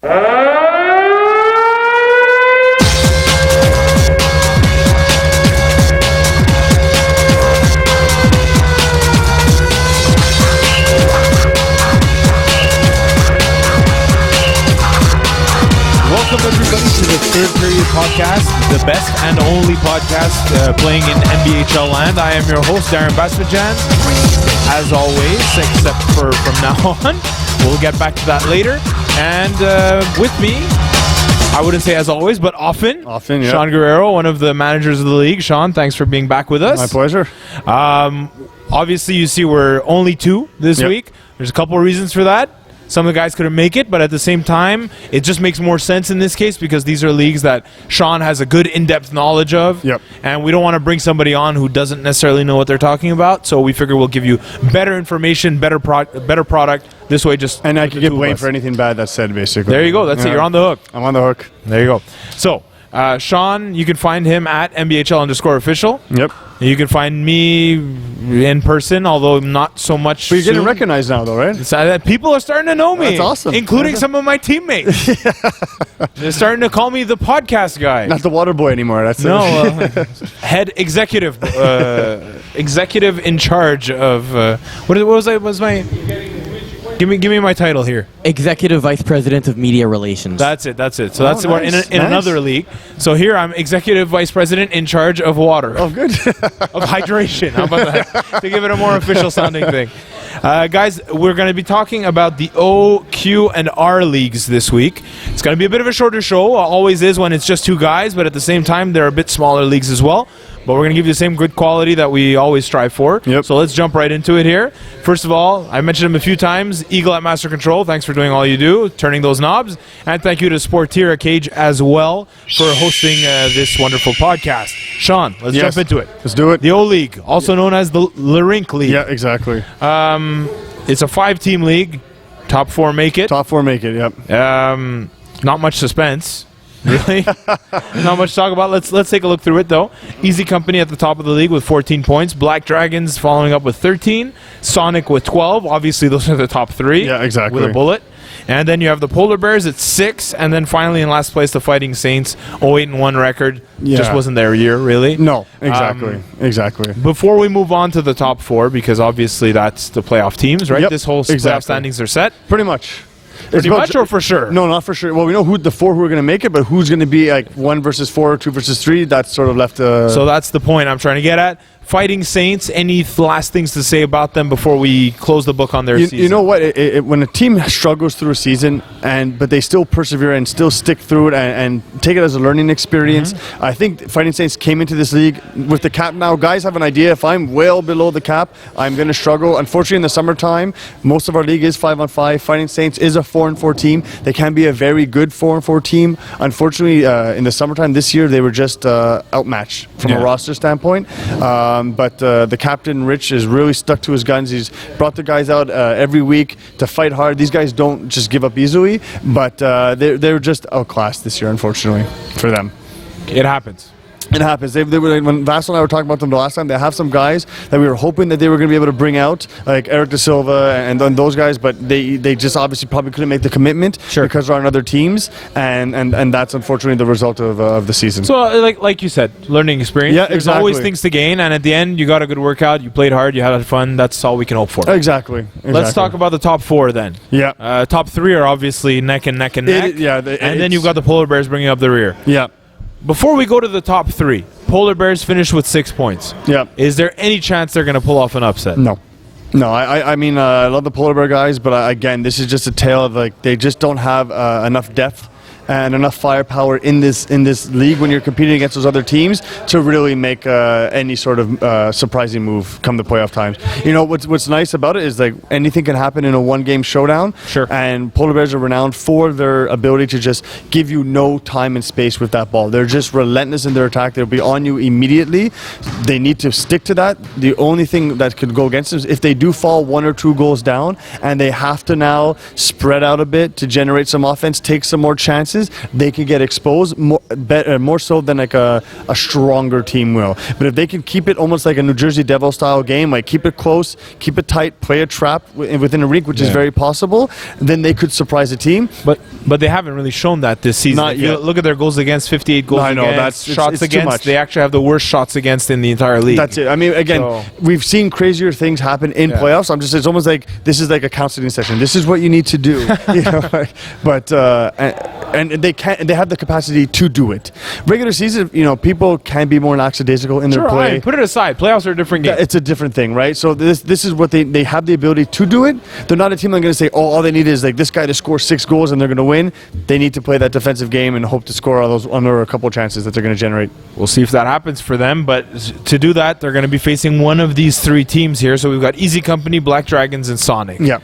Welcome everybody to the Third Period Podcast, the best and only podcast playing in NBHL land. I am your host, Darren Basmajan, as always, except for from now on. We'll get back to that later. And with me, I wouldn't say as always, but often, yeah. Sean Guerrero, one of the managers of the league. Sean, thanks for being back with us. My pleasure. Obviously, you see we're only two this week. There's a couple of reasons for that. Some of the guys couldn't make it, but at the same time, it just makes more sense in this case because these are leagues that Sean has a good in-depth knowledge of. Yep. And we don't want to bring somebody on who doesn't necessarily know what they're talking about. So we figure we'll give you better information, better product. This way, just and I can get blamed for anything bad that's said, basically. There you go. That's it. You're on the hook. I'm on the hook. There you go. So, Sean, you can find him at NBHL_official. Yep. You can find me in person, although not so much. But you're getting soon. recognized now, though, right? People are starting to know me. That's awesome. Including some of my teammates. They're starting to call me the podcast guy. Not the water boy anymore. That's Head executive, executive in charge of what was my? Give me my title here. Executive Vice President of Media Relations. That's it. So that's nice, in another league. So here I'm Executive Vice President in charge of water. Oh, good. Of hydration. How about that? To give it a more official sounding thing. Guys, we're going to be talking about the O, Q, and R leagues this week. It's going to be a bit of a shorter show. Always is when it's just two guys, but at the same time, they're a bit smaller leagues as well. But we're going to give you the same good quality that we always strive for. Yep. So let's jump right into it here. First of all, I mentioned him a few times, Eagle at Master Control. Thanks for doing all you do, turning those knobs. And thank you to Sportier Cage as well for hosting this wonderful podcast. Sean, let's jump into it. Let's do it. The O League, also known as the Larink League. Yeah, exactly. It's a 5-team league. Top 4 make it. Top 4 make it, yep. Not much suspense. Really? Not much to talk about. Let's take a look through it, though. Easy Company at the top of the league with 14 points. Black Dragons following up with 13. Sonic with 12. Obviously, those are the top 3. Yeah, exactly. With a bullet. And then you have the Polar Bears at 6. And then finally, in last place, the Fighting Saints. 0-8-1 record. Yeah. Just wasn't their year, really. No, exactly. Exactly. Before we move on to the top 4, because obviously that's the playoff teams, right? Yep, This whole playoff standings are set. Pretty much. Pretty much or for sure? No, not for sure. Well, we know who the 4 who are going to make it, but who's going to be like 1 versus 4, 2 versus 3, that's sort of left So that's the point I'm trying to get at. Fighting Saints, any last things to say about them before we close the book on their season? You know what? When a team struggles through a season, but they still persevere and still stick through it and take it as a learning experience, I think Fighting Saints came into this league with the cap now. Guys have an idea. If I'm well below the cap, I'm going to struggle. Unfortunately, in the summertime, most of our league is 5-on-5. Fighting Saints is a 4-4 team. They can be a very good 4-4 team. Unfortunately, in the summertime this year, they were just outmatched from a roster standpoint. But the captain, Rich, is really stuck to his guns. He's brought the guys out every week to fight hard. These guys don't just give up easily, but they're just outclassed this year, unfortunately, for them. It happens. It happens. When Vassal and I were talking about them the last time, they have some guys that we were hoping that they were going to be able to bring out, like Eric Da Silva and those guys, but they just obviously probably couldn't make the commitment because they're on other teams, and that's unfortunately the result of the season. So, like you said, learning experience. Yeah, There's always things to gain, and at the end, you got a good workout, you played hard, you had fun. That's all we can hope for. Exactly. Let's talk about the top 4 then. Yeah. Top 3 are obviously neck and neck. And then you've got the Polar Bears bringing up the rear. Yeah. Before we go to the top 3, Polar Bears finished with 6 points. Yeah. Is there any chance they're going to pull off an upset? No. I mean, I love the Polar Bear guys, but again, this is just a tale of they just don't have enough depth and enough firepower in this league when you're competing against those other teams to really make any sort of surprising move come the playoff times. You know, what's nice about it is like anything can happen in a one-game showdown. Sure. And Polar Bears are renowned for their ability to just give you no time and space with that ball. They're just relentless in their attack. They'll be on you immediately. They need to stick to that. The only thing that could go against them is if they do fall 1 or 2 goals down and they have to now spread out a bit to generate some offense, take some more chances. chances, they can get exposed more so than like a stronger team will. But if they can keep it almost like a New Jersey Devil style game, like keep it close, keep it tight, play a trap within a rink, which is very possible, then they could surprise a team. But they haven't really shown that this season. Not if you yet. look at their goals against, 58 goals against, shots it's too against. much. They actually have the worst shots against in the entire league. That's it. I mean, again, we've seen crazier things happen in playoffs. It's almost like this is like a counseling session. This is what you need to do. You know? But and they have the capacity to do it. Regular season, people can be more lackadaisical in their play. Right. Put it aside. Playoffs are a different game. It's a different thing, right? So this is what they have the ability to do it. They're not a team that's going to say, oh, all they need is like this guy to score 6 goals and they're going to win. They need to play that defensive game and hope to score all those under a couple of chances that they're going to generate. We'll see if that happens for them. But to do that, they're going to be facing one of these 3 teams here. So we've got Easy Company, Black Dragons, and Sonic. Yeah.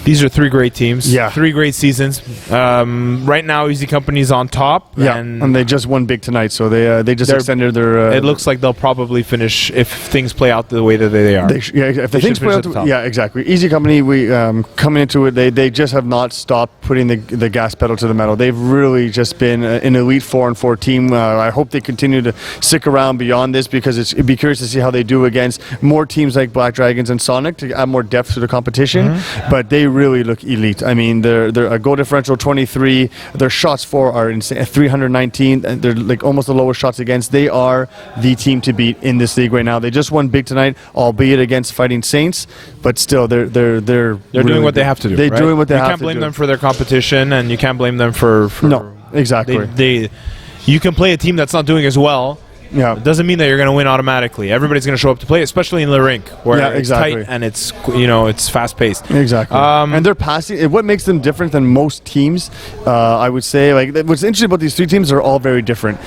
These are 3 great teams. Yeah. 3 great seasons. Right now, Easy Company's on top. Yeah. And they just won big tonight, so they just extended their. It looks like they'll probably finish if things play out the way that they are. If the things play out, exactly. Easy Company, we coming into it, they just have not stopped putting the gas pedal to the metal. They've really just been an elite 4-4 team. I hope they continue to stick around beyond this because it'd be curious to see how they do against more teams like Black Dragons and Sonic to add more depth to the competition. Mm-hmm. But they really look elite. I mean, they're a goal differential 23. Their shots for are insane, 319. They're like almost the lowest shots against. They are the team to beat in this league right now. They just won big tonight, albeit against Fighting Saints, but still they're really doing what they have to do. They're doing what they have to do. You can't blame them for their competition, and you can't blame them for no, exactly. You can play a team that's not doing as well. Yeah. It doesn't mean that you're going to win automatically. Everybody's going to show up to play, especially in the rink where it's tight and it's fast paced. Exactly. And they're passing. What makes them different than most teams, I would say, like what's interesting about these 3 teams, they're all very different.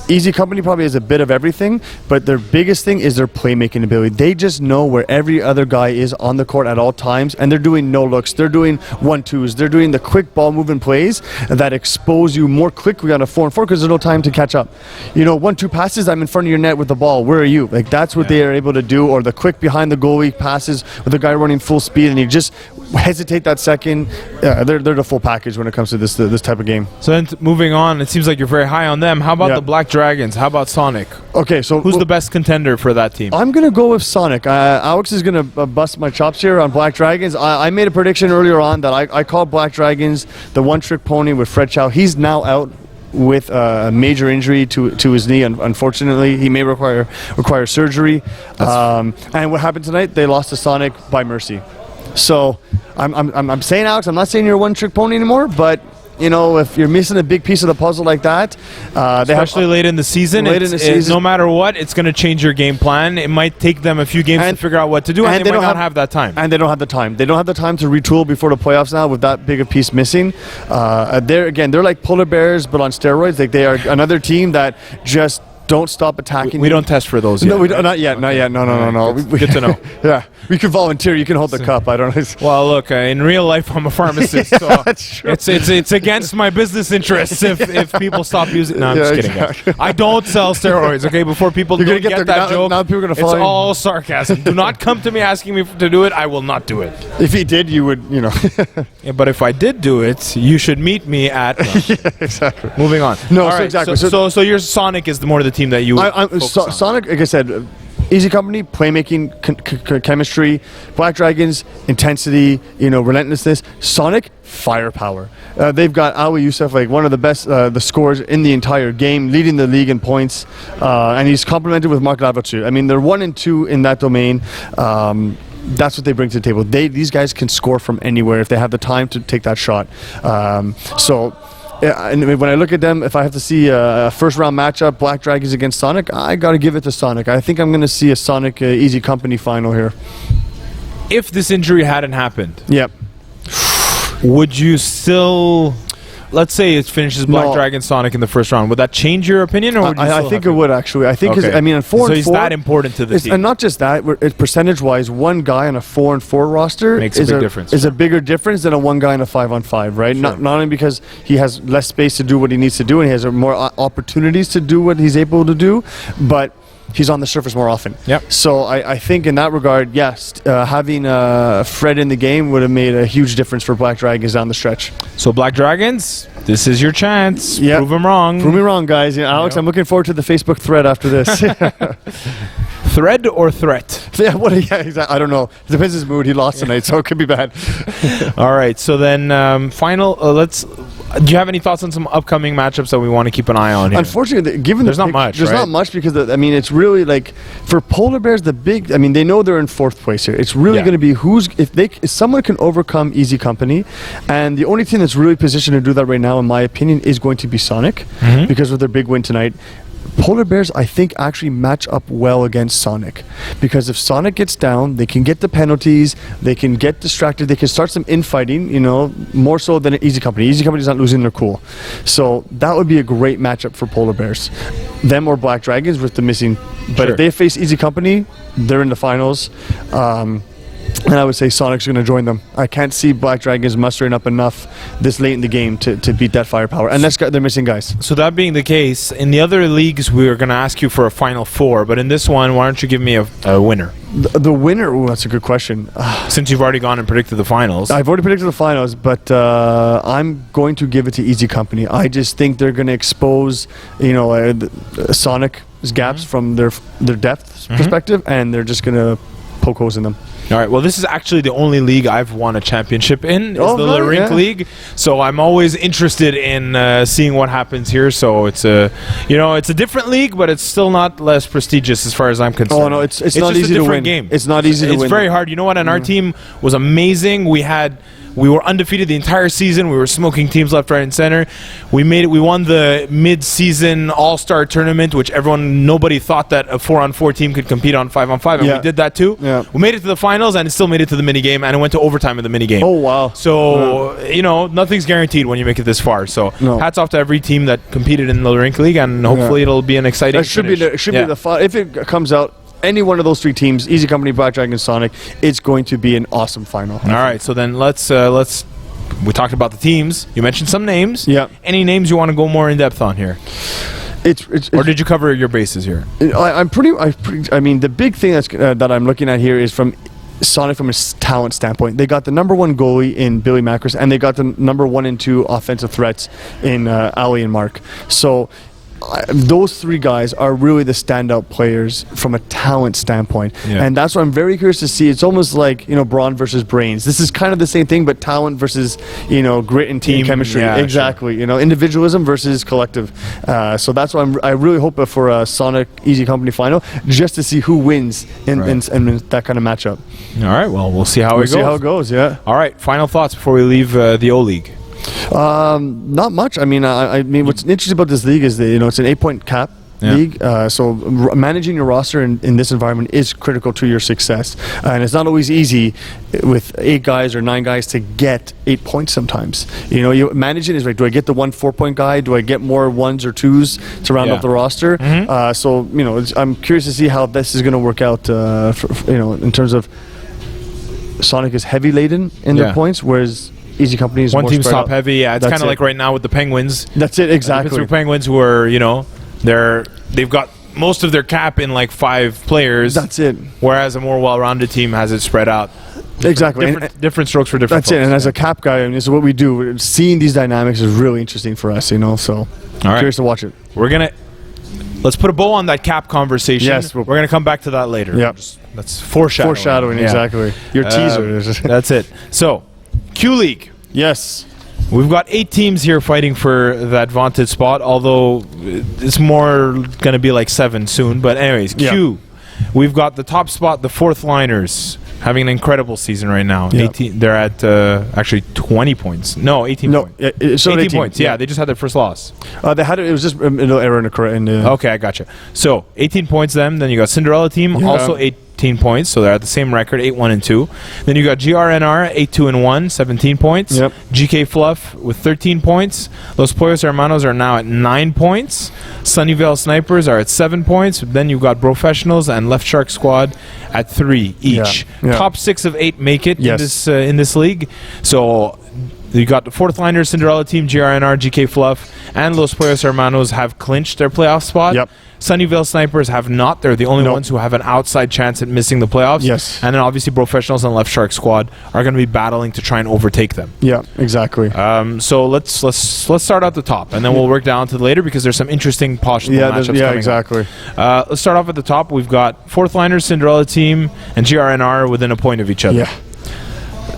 Easy Company probably has a bit of everything, but their biggest thing is their playmaking ability. They just know where every other guy is on the court at all times, and they're doing no looks. They're doing 1-2s. They're doing the quick ball movement plays that expose you more quickly on a 4-4 because there's no time to catch up. 1-2 passes, I'm in front of your net with the ball. Where are you? Like that's what they are able to do, or the quick behind the goalie passes with the guy running full speed, and you just hesitate that second. They're the full package when it comes to this type of game. So then moving on, it seems like you're very high on them. How about the Black Dragons? How about Sonic? Okay, so who's the best contender for that team? I'm going to go with Sonic. Alex is going to bust my chops here on Black Dragons. I made a prediction earlier on that I called Black Dragons the one-trick pony with Fred Chow. He's now out with a major injury to his knee. Unfortunately, he may require surgery. And what happened tonight? They lost to Sonic by mercy. So I'm saying, Alex, I'm not saying you're a one-trick pony anymore, but if you're missing a big piece of the puzzle like that, especially late in the season, no matter what, it's going to change your game plan. It might take them a few games to figure out what to do, and they might not have that time. And they don't have the time. They don't have the time to retool before the playoffs now with that big a piece missing. They're like polar bears, but on steroids. Like they are another team that just don't stop attacking. We don't test for those yet. No, we don't, not yet. Not yet. No. Good to know. Yeah, we can volunteer. You can hold the cup. I don't know. Well, look, in real life, I'm a pharmacist, so it's against my business interests if people stop using. No, I'm just kidding. Guys. I don't sell steroids. Okay, before people don't get that joke. Now people are gonna fall. It's all sarcasm. Do not come to me asking me to do it. I will not do it. If he did, you would. Yeah, but if I did do it, you should meet me at. Yeah, exactly. Moving on. No, so exactly. So your Sonic is more the team that you. Sonic, like I said, Easy Company, playmaking, chemistry. Black Dragons, intensity, relentlessness. Sonic, firepower. They've got Ali Youssef, like one of the best the scorers in the entire game, leading the league in points, and he's complemented with Mark Lavatsu. I mean, they're 1 and 2 in that domain. That's what they bring to the table. These guys can score from anywhere if they have the time to take that shot. Yeah, and when I look at them, if I have to see a first-round matchup, Black Dragons against Sonic, I got to give it to Sonic. I think I'm going to see a Sonic Easy Company final here. If this injury hadn't happened, yep, would you still... Let's say it finishes Black Dragon Sonic in the first round. Would that change your opinion, or would you I think it would actually. I think okay. I mean, 4 and 4. So he's that important to the team, and not just that. Percentage-wise, one guy on a 4 and 4 roster makes a big difference. Is a bigger difference than a one guy on a 5 on 5, right? Sure. Not only because he has less space to do what he needs to do, and he has more opportunities to do what he's able to do, but he's on the surface more often. Yep. So I think in that regard, yes, having Fred in the game would have made a huge difference for Black Dragons down the stretch. So Black Dragons, This is your chance. Yeah. Prove him wrong. Prove me wrong, guys. Alex, I'm looking forward to the Facebook thread after this. Thread or threat? Yeah, exactly. I don't know. It depends his mood. He lost tonight, so it could be bad. All right. So then, final. Do you have any thoughts on some upcoming matchups that we want to keep an eye on here? Unfortunately, given There's not much, there's right? not much because it's really like for polar bears they know they're in 4th place here. It's really Yeah. going to be if someone can overcome Easy Company, and the only team that's really positioned to do that right now, in my opinion, is going to be Sonic because of their big win tonight. Polar Bears, I think, actually match up well against Sonic because if Sonic gets down, they can get the penalties, they can get distracted, they can start some infighting, more so than Easy Company. Easy Company's not losing their cool. So that would be a great matchup for Polar Bears. Them or Black Dragons with the missing. But Sure. if they face Easy Company, they're in the finals. And I would say Sonic's going to join them. I can't see Black Dragons mustering up enough this late in the game to beat that firepower. And they're missing guys. So that being the case, in the other leagues, we are going to ask you for a Final Four. But in this one, why don't you give me a winner? The winner, that's a good question. Since you've already gone and predicted the finals. I've already predicted the finals, but I'm going to give it to Easy Company. I just think they're going to expose, Sonic's gaps from their depth perspective, and they're just going to poke holes in them. All right. Well, this is actually the only league I've won a championship in. It's the really? Rink Yeah. League. So I'm always interested in seeing what happens here. So it's it's a different league, but it's still not less prestigious as far as I'm concerned. Oh no, it's not just easy a to different win. game. It's not easy to win. It's very hard. You know what? And our team was amazing. We were undefeated the entire season. We were smoking teams left, right, and center. We made it. We won the mid-season All-Star tournament, which nobody thought that a 4-on-4 team could compete on 5-on-5, and Yeah. we did that too. Yeah. We made it to the finals, and it still made it to the mini game, and it went to overtime in the mini game. Oh wow. So nothing's guaranteed when you make it this far. So No. hats off to every team that competed in the Rink League, and hopefully it'll be an exciting. That should finish. be the fun. If it comes out, any one of those 3 teams, Easy Company, Black Dragon, Sonic, it's going to be an awesome final. All right, so then let's. We talked about the teams. You mentioned some names. Yeah. Any names you want to go more in depth on here, or did you cover your bases here? I mean, the big thing that I'm looking at here is from Sonic from a talent standpoint. They got the number 1 goalie in Billy Macris, and they got the number 1 and 2 offensive threats in Ali and Mark. So those 3 guys are really the standout players from a talent standpoint. Yeah. And that's what I'm very curious to see. It's almost like, brawn versus brains. This is kind of the same thing, but talent versus, grit and team chemistry. yeah, exactly. Individualism versus collective. So that's why I really hope for a Sonic Easy Company final, just to see who wins in that kind of matchup. All right, well, we'll see how it goes. See how it goes, yeah. All right, final thoughts before we leave the O League. Not much. I mean, what's interesting about this league is that it's an 8-point cap league. So managing your roster in this environment is critical to your success, and it's not always easy with 8 guys or 9 guys to get 8 points. Sometimes you managing is like, do I get the 1 4-point guy? Do I get more 1s or 2s to round up the roster? So I'm curious to see how this is going to work out. In terms of Sonic is heavy laden in their points, whereas Easy Company is One more team's spread top out. heavy. Yeah, it's That's kind of it. like right now with the Penguins. That's it, The exactly. Pittsburgh Penguins, who are they've got most of their cap in like 5 players. That's it. Whereas a more well-rounded team has it spread out. Exactly. Different strokes for different. That's it. folks. And as a cap guy, this is what we do. Seeing these dynamics is really interesting for us, So, All right. curious to watch it. Let's put a bow on that cap conversation. Yes, we're gonna come back to that later. Yep. That's foreshadowing. Foreshadowing, Yeah. exactly. Your teaser. That's it. So, Q League. Yes. We've got 8 teams here fighting for that vaunted spot, although it's more going to be like 7 soon. But anyways, Q. We've got the top spot, the 4th Liners, having an incredible season right now. Yeah. 18. They're at actually 20 points. No, 18 No, points. it's 18 18 points. Yeah, they just had their first loss. They had it was just a little error in the Okay, I gotcha. So 18 points then. Then you got Cinderella team, Yeah. also 18 points. So they're at the same record, 8-1-2. Then you got GRNR, 8-2-1, 17 points. Yep. GK Fluff with 13 points. Los Pollos Hermanos are now at 9 points. Sunnyvale Snipers are at 7 points. Then you've got Professionals and Left Shark Squad at 3 each. Yeah. Top 6 of 8 make it Yes. in this league. So You got the fourth liners, Cinderella team, GRNR, GK Fluff, and Los Pollos Hermanos have clinched their playoff spot. Yep. Sunnyvale Snipers have not. They're the only ones who have an outside chance at missing the playoffs. Yes. And then obviously Professionals and Left Shark Squad are going to be battling to try and overtake them. Yeah, exactly. So let's start at the top, and then we'll work down to the later because there's some interesting possible matchups coming up. exactly. Let's start off at the top. We've got fourth liners, Cinderella team, and GRNR within a point of each other. Yeah.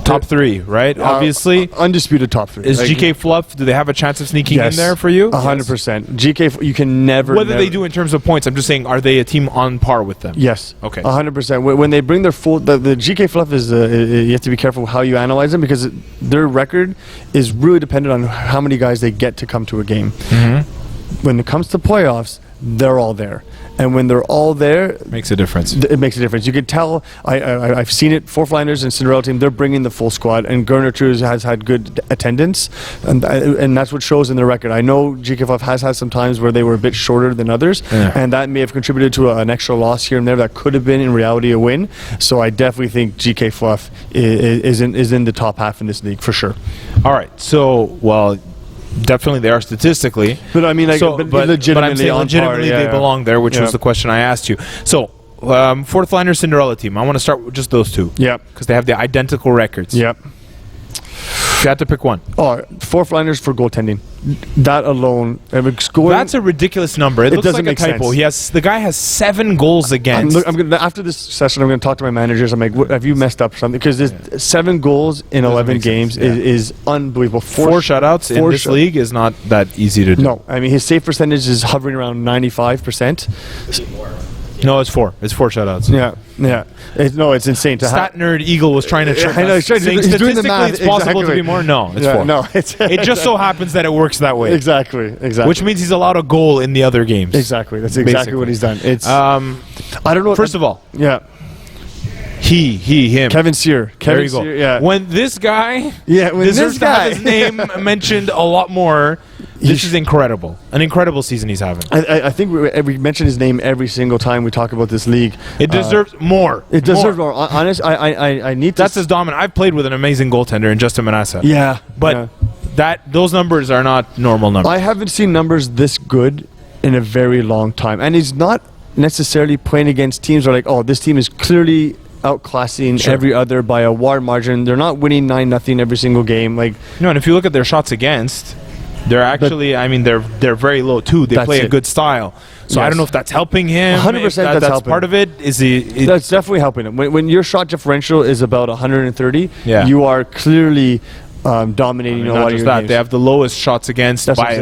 Top three, right? Obviously. Undisputed top 3. Is GK Fluff, do they have a chance of sneaking in there for you? 100%. GK, you can never... Whether they do in terms of points, I'm just saying, are they a team on par with them? Yes. Okay. 100%. When they bring their full... The GK Fluff is... you have to be careful how you analyze them because their record is really dependent on how many guys they get to come to a game. Mm-hmm. When it comes to playoffs, they're all there. And when they're all there, makes a difference. It makes a difference. You can tell. I've seen it. Fourth liners and Cinderella team, they're bringing the full squad, and Gurner Cruz has had good attendance, and that's what shows in the record. I know GK Fluff has had some times where they were a bit shorter than others, and that may have contributed to an extra loss here and there that could have been in reality a win. So I definitely think GK Fluff is in the top half in this league for sure. All right. So definitely they are statistically, but I mean, like, but I'm saying legitimately they belong there, which was the question I asked you. So, fourth liner Cinderella team. I want to start with just those two. Yeah, because they have the identical records. Yep. If you had to pick one. Fourth liners for goaltending. That alone, that's a ridiculous number. It looks doesn't like a make typo. sense. The guy has 7 goals against. After this session, I'm going to talk to my managers. I'm like, have you messed up or something? Because 7 goals in 11 games is unbelievable. 4 shutouts in this league is not that easy to do. No, I mean his save percentage is hovering around 95%. No, it's 4. It's 4 shutouts. Yeah. It's insane. Stat nerd Eagle was trying to trick I know, us, saying he's doing the math. it's possible to be more. No, it's 4. No, it just so happens that it works that way. Exactly. Which means he's allowed a goal in the other games. Exactly. That's exactly what he's done. It's I don't know. First of all, him. Kevin Sear. There you go. Yeah. When this guy deserves to have his name mentioned a lot more, this is incredible. An incredible season he's having. I think we mention his name every single time we talk about this league. It deserves more. It deserves more. Honest, I need to... That's as dominant. I've played with an amazing goaltender in Justin Manassa. Yeah. But those numbers are not normal numbers. I haven't seen numbers this good in a very long time. And he's not necessarily playing against teams where this team is clearly outclassing every other by a wide margin. They're not winning 9-0 every single game. And if you look at their shots against, they're actually, they're very low too. They play a good style. So I don't know if that's helping him. 100% that's helping. Part of it. That's definitely helping him. When your shot differential is about 130, you are clearly dominating a lot of your games. They have the lowest shots against by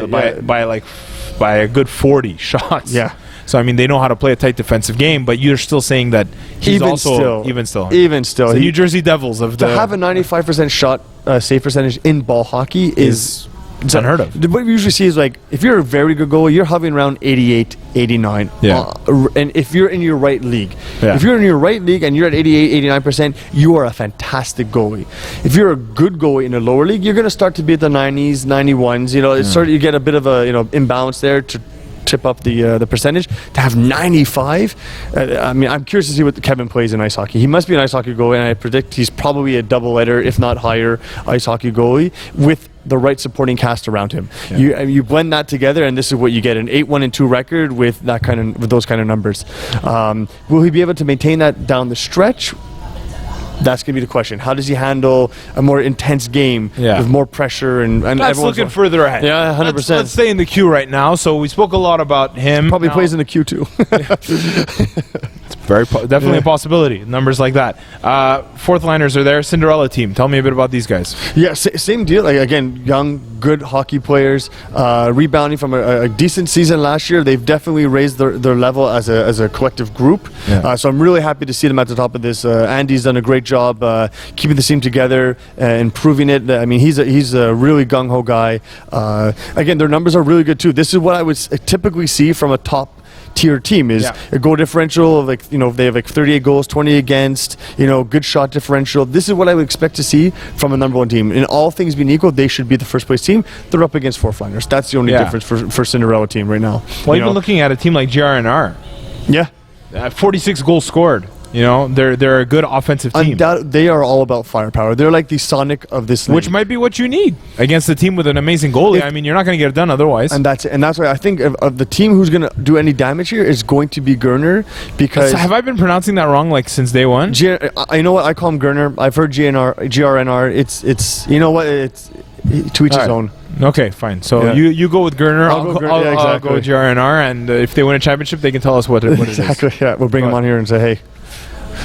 a good 40 shots. Yeah. So they know how to play a tight defensive game, but you're still saying that he's even still. The New Jersey Devils to have a 95% shot save percentage in ball hockey is it's unheard of. What we usually see is if you're a very good goalie, you're hovering around 88, 89. And if you're in your right league, if you're in your right league and you're at 88, 89%, you are a fantastic goalie. If you're a good goalie in a lower league, you're going to start to be at the 90s, 91s. You get a bit of a imbalance there to tip up the percentage. To have 95, I'm curious to see what Kevin plays in ice hockey. He must be an ice hockey goalie, and I predict he's probably a double-header, if not higher, ice hockey goalie with the right supporting cast around him. You blend that together, and this is what you get: an 8-1-2 record with those kind of numbers. Will he be able to maintain that down the stretch? That's going to be the question. How does he handle a more intense game with more pressure and that's looking further ahead. Yeah, 100%. Let's stay in the queue right now. So we spoke a lot about him. Probably plays in the queue too. It's definitely a possibility. Numbers like that. Fourth liners are there. Cinderella team. Tell me a bit about these guys. Yeah, same deal. Again, young, good hockey players, rebounding from a decent season last year. They've definitely raised their level as a collective group. So I'm really happy to see them at the top of this. Andy's done a great job keeping the team together, improving it. He's a really gung-ho guy. Again, their numbers are really good too. This is what I would typically see from a top tier team is a goal differential of if they have 38 goals, 20 against, good shot differential. This is what I would expect to see from a number one team. In all things being equal, they should be the first place team. They're up against fourth liners. That's the only difference for Cinderella team right now. Well, even looking at a team like GRNR. 46 goals scored. You know, they're a good offensive team. They are all about firepower. They're like the Sonic of this league. Which might be what you need against a team with an amazing goalie. I mean, you're not going to get it done otherwise. And that's why I think of the team who's going to do any damage here is going to be Gerner, because Have I been pronouncing that wrong like since day one? I know what I call him Gerner. I've heard GRNR. It's you know what, it's to each his own. Okay, fine. So Yeah. you go with Gerner. I'll go Gerner, yeah, I'll exactly. go with GRNR, and if they win a championship, they can tell us what it is. Exactly. Yeah, we'll bring him on here and say, hey.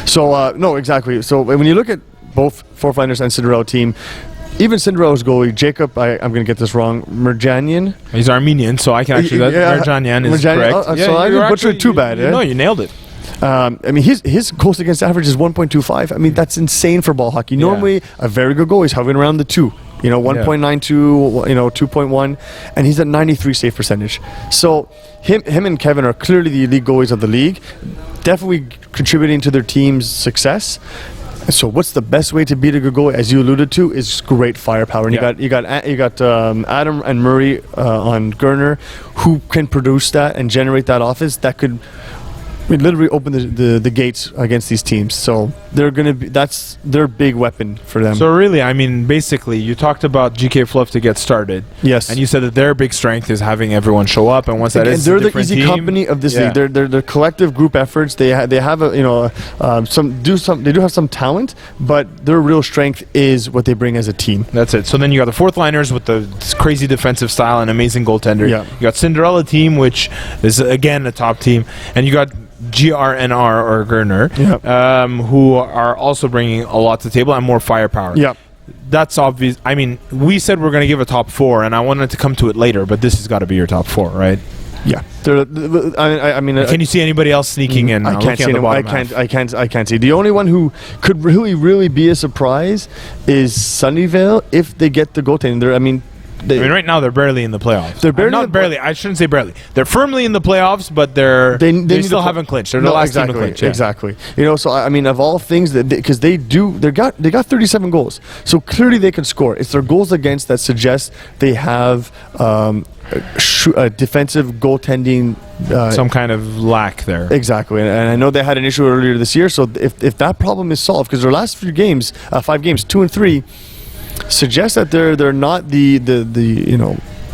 So no, exactly. So when you look at both Fourth Liners and Cinderella team, even Cinderella's goalie Jacob, I'm going to get this wrong, Merjanian. He's Armenian, so I can actually. Merjanian is correct. So I didn't butcher it too bad. No, you nailed it. I mean, his goals against average is 1.25. I mean, that's insane for ball hockey. Normally, a very good goalie is hovering around the 2. 1.92, 2.1, and he's at 93 save percentage. So him and Kevin are clearly the elite goalies of the league, definitely contributing to their team's success. So what's the best way to beat a good goalie, as you alluded to, is great firepower. And you got Adam and Murray on Gerner, who can produce that and generate that offense that could literally open the gates against these teams. So they're gonna be, that's their big weapon for them. So really, I mean, basically, you talked about GK Fluff to get started. Yes. And you said that their big strength is having everyone show up, and once that is, they're a the different easy team. company of this Yeah. league. They're collective group efforts. They have they do have some talent, but their real strength is what they bring as a team. That's it. So then you got the Fourth Liners with the crazy defensive style and amazing goaltender. Yeah. You got Cinderella team, which is again a top team, and you got GRNR or Gerner, who are also bringing a lot to the table and more firepower. Yeah. That's obvious. I mean, we said we're going to give a top 4, and I wanted to come to it later, but this has got to be your top 4, right? Yeah. I mean, Can you see anybody else sneaking in? I can't see anyone. I can't see. The only one who could really be a surprise is Sunnyvale if they get the goaltending. I mean, right now they're barely in the playoffs. They're barely not barely. I shouldn't say barely. They're firmly in the playoffs, but they still haven't clinched. They're the last team to clinch. Yeah. Exactly. So I mean, of all things, because they got 37 goals, so clearly they can score. It's their goals against that suggest they have a defensive goaltending. Some kind of lack there. Exactly, and I know they had an issue earlier this year. So if that problem is solved, because their last few games, 5 games, 2 and 3. Suggests that they're not the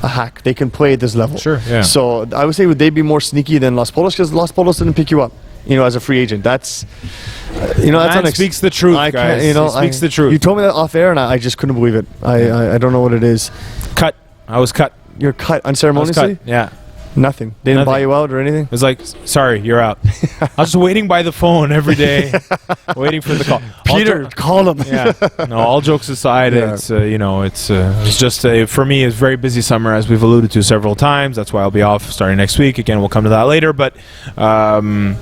a hack. They can play at this level. Sure, yeah. So I would say would they be more sneaky than Los Polos, because Los Polos didn't pick you up, as a free agent. That's that's speaks the truth, guys. He speaks the truth. You told me that off air, and I just couldn't believe it. I don't know what it is. Cut. I was cut. You're cut unceremoniously. Yeah. Nothing. They didn't buy you out or anything? It was like, sorry, you're out. I was waiting by the phone every day, waiting for the call. Peter, call him. Yeah. No, all jokes aside, it's it's just for me, it's a very busy summer, as we've alluded to several times. That's why I'll be off starting next week. Again, we'll come to that later. But timing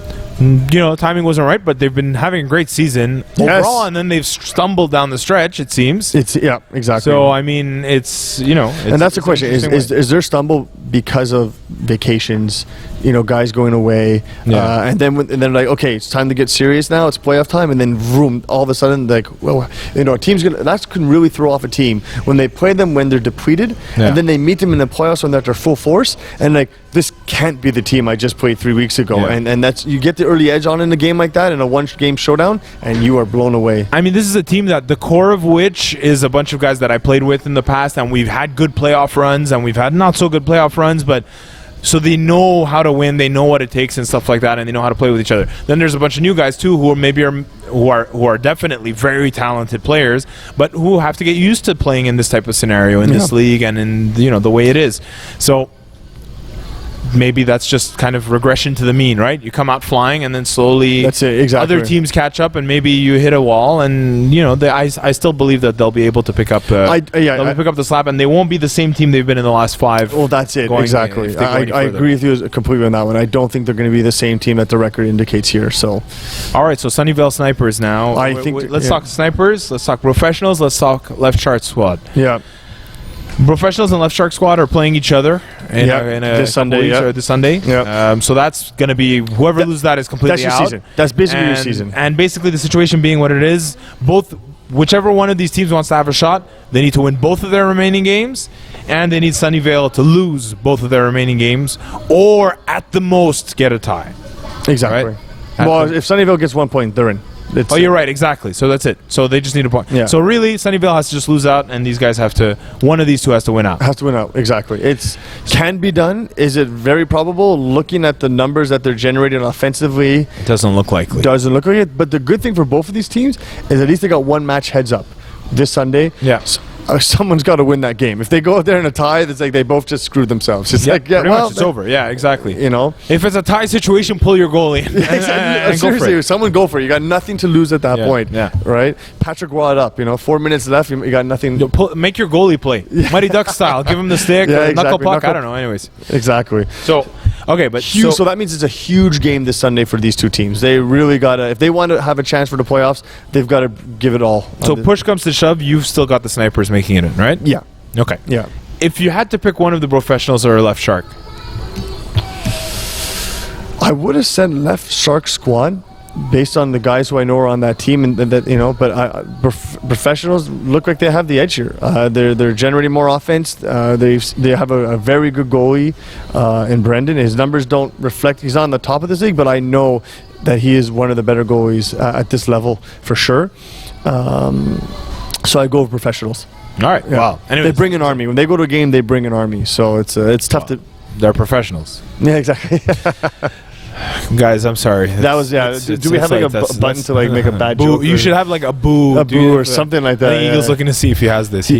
wasn't right. But they've been having a great season overall, and then they've stumbled down the stretch. It seems. Exactly. So I mean, and that's the question: is their stumble because of vacations? Guys going away, and then like, okay, it's time to get serious now. It's playoff time, and then vroom, all of a sudden, like, well, a team's that can really throw off a team when they play them when they're depleted, and then they meet them in the playoffs when they're at their full force, and like, this can't be the team I just played 3 weeks ago, and that's, you get the early edge on in a game like that, in a one-game showdown, and you are blown away. I mean, this is a team that the core of which is a bunch of guys that I played with in the past, and we've had good playoff runs, and we've had not so good playoff runs, but so they know how to win, they know what it takes and stuff like that, and they know how to play with each other. Then there's a bunch of new guys too who are definitely very talented players, but who have to get used to playing in this type of scenario in this league and in the way it is. So maybe that's just kind of regression to the mean, right? You come out flying, and then slowly that's it, exactly. Other teams catch up, and maybe you hit a wall, and I still believe that they'll be able to pick up pick up the slack, and they won't be the same team they've been in the last 5. Well, that's it, exactly. I agree with you completely on that one. I don't think they're going to be the same team that the record indicates here. So, all right, so Sunnyvale Snipers now. Let's talk Snipers. Let's talk Professionals. Let's talk Left Shark Squad. Yeah. Professionals and Left Shark Squad are playing each other in this Sunday. This Sunday. Yep. So that's going to be whoever loses that is completely out. Season. That's basically your season. And basically the situation being what it is, whichever one of these teams wants to have a shot, they need to win both of their remaining games, and they need Sunnyvale to lose both of their remaining games, or at the most get a tie. Exactly. Right? Well, if Sunnyvale gets 1 point, they're in. Oh, you're right. Exactly. So that's it. So they just need a point. Yeah. So really, Sunnyvale has to just lose out, and these guys have to. One of these two has to win out. Has to win out. Exactly. It's can be done. Is it very probable? Looking at the numbers that they're generating offensively, It doesn't look likely. doesn't look like it. But the good thing for both of these teams is at least they got one match heads up this Sunday. Yeah. Someone's got to win that game. If they go out there in a tie, it's like they both just screwed themselves. It's like, pretty much it's over. Yeah, exactly. You know, If it's a tie situation, pull your goalie and, and go for seriously, it. someone go for it. You got nothing to lose at that Yeah, point. yeah. Right? Patrick Watt up. 4 minutes left. You got nothing. Make your goalie play. Mighty Duck style. Give him the stick. Yeah, Or knuckle exactly. puck. I Knuckle- don't know. Anyways. Exactly. So, okay, but Huge, so that means it's a huge game this Sunday for these two teams. They really got to, if they want to have a chance for the playoffs, they've got to give it all. So push comes to shove, you've still got the Snipers making it in, right? Yeah. Okay. Yeah. If you had to pick one of the professionals or a left shark, I would have said left Shark squad based on the guys who I know are on that team, and that But professionals look like they have the edge here. They're generating more offense. They have a very good goalie in Brendan. His numbers don't reflect. He's not on the top of this league, but I know that he is one of the better goalies at this level for sure. So I go with professionals. all right. Yeah. Wow. Anyways, They bring an army when they go to a game. They bring an army. So it's tough to. they're professionals. Yeah, exactly. Guys, I'm sorry. That was Do we have like a button to like make a bad boo? joke? You should have like a boo, a boo or something like that. I think Eagle's looking to see if he has this.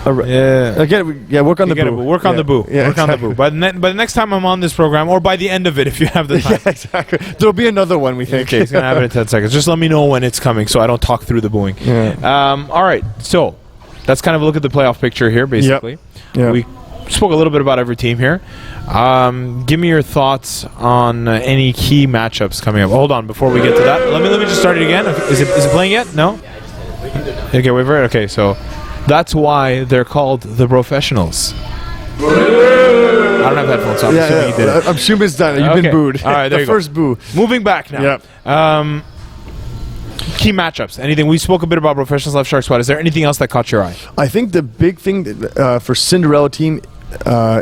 Yeah. Again, work on the boo. Work on the boo. Yeah, Work on the boo. By the next time I'm on this program, or by the end of it, if you have the time. Yeah, exactly. There'll be another one, we think. Okay, he's gonna have it in 10 seconds. Just let me know when it's coming, so I don't talk through the booing. Yeah. All right. So that's kind of a look at the playoff picture here, basically. Yeah. We spoke a little bit about every team here. Give me your thoughts on any key matchups coming up. Hold on, before we get to that, let me just start it again. Is it playing yet? No. Okay, wait for it. Okay, so that's why they're called the professionals. I don't have headphones on. Yeah, So you did it. I'm assuming it's done. You've Okay. been booed. All right, there the you go. first boo. Moving back now. Yep. Key matchups. Anything? We spoke a bit about professionals left shark squad. Is there anything else that caught your eye? I think the big thing for Cinderella team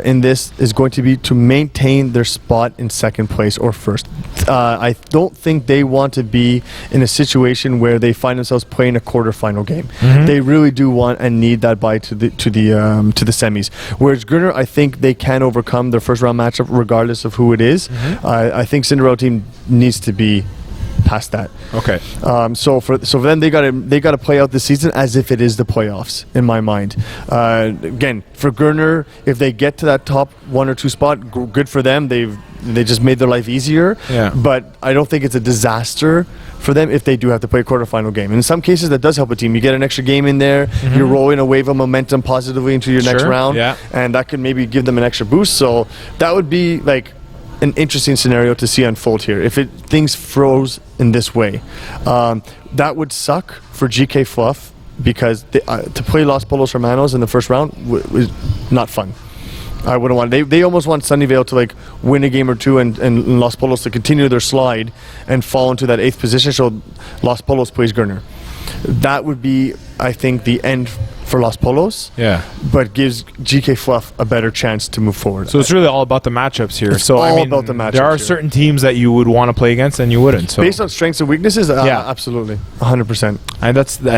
in this is going to be to maintain their spot in second place or first. I don't think they want to be in a situation where they find themselves playing a quarterfinal game. They really do want and need that bye to the semis. Whereas Gurner, I think they can overcome their first round matchup regardless of who it is. I think Cinderella team needs to be past that. Okay. So for them, they got to play out the season as if it is the playoffs. In my mind, again, for Gurner, if they get to that top 1 or 2 spot, good for them. They just made their life easier. Yeah. But I don't think it's a disaster for them if they do have to play a quarterfinal game. And in some cases, that does help a team. You get an extra game in there. You're rolling a wave of momentum positively into your next Sure, round. yeah. And that could maybe give them an extra boost. So that would be like an interesting scenario to see unfold here. If things froze in this way, that would suck for GK Fluff because to play Los Polos Hermanos in the first round was not fun. I wouldn't want. They almost want Sunnyvale to like win a game or two and Los Polos to continue their slide and fall into that 8th position. So Los Polos plays Gurner. That would be, I think, the end for Los Polos. Yeah. But gives GK Fluff a better chance to move forward. So it's really all about the matchups here. It's so I all mean, about the matchups there are here. certain teams that you would want to play against and you wouldn't. So Based on strengths and weaknesses, Yeah. absolutely, 100%. and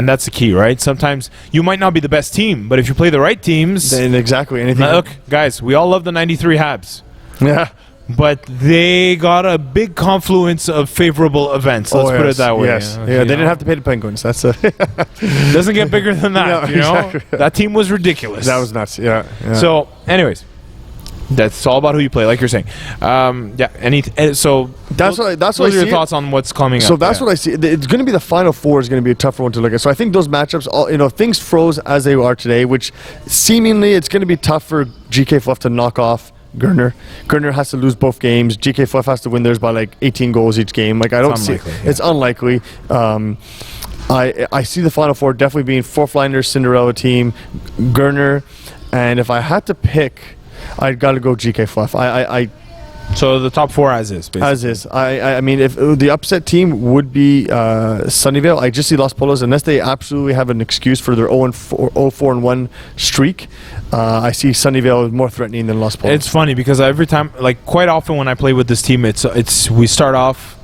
that's the key, right? Sometimes you might not be the best team, but if you play the right teams, Then exactly anything. now, look, guys, we all love the 93 Habs. Yeah. But they got a big confluence of favorable events. Let's put it that way. Yes. You Yeah. know? They didn't have to pay the Penguins. That's Doesn't get bigger than that. No, you know, exactly. that team was ridiculous. that was nuts. Yeah. So, anyways, that's all about who you play, like you're saying. So That's what I those see are your it. thoughts on what's coming So up. that's what I see. It's going to be the final four is going to be a tougher one to look at. So I think those matchups, things froze as they are today, which seemingly it's going to be tough for GK Fluff to knock off Gurner. Gurner has to lose both games. GK Fluff has to win theirs by like 18 goals each game. Like I don't see unlikely, yeah. it's unlikely. I see the final four definitely being Fourth Liner, Cinderella team, Gurner, and if I had to pick, I'd got to go GK Fluff. So the top 4 as is, basically. As is. I mean, if the upset team would be Sunnyvale, I just see Los Polos, unless they absolutely have an excuse for their 0-4-1 streak, I see Sunnyvale more threatening than Los Polos. It's funny because every time, like quite often when I play with this team, it's we start off,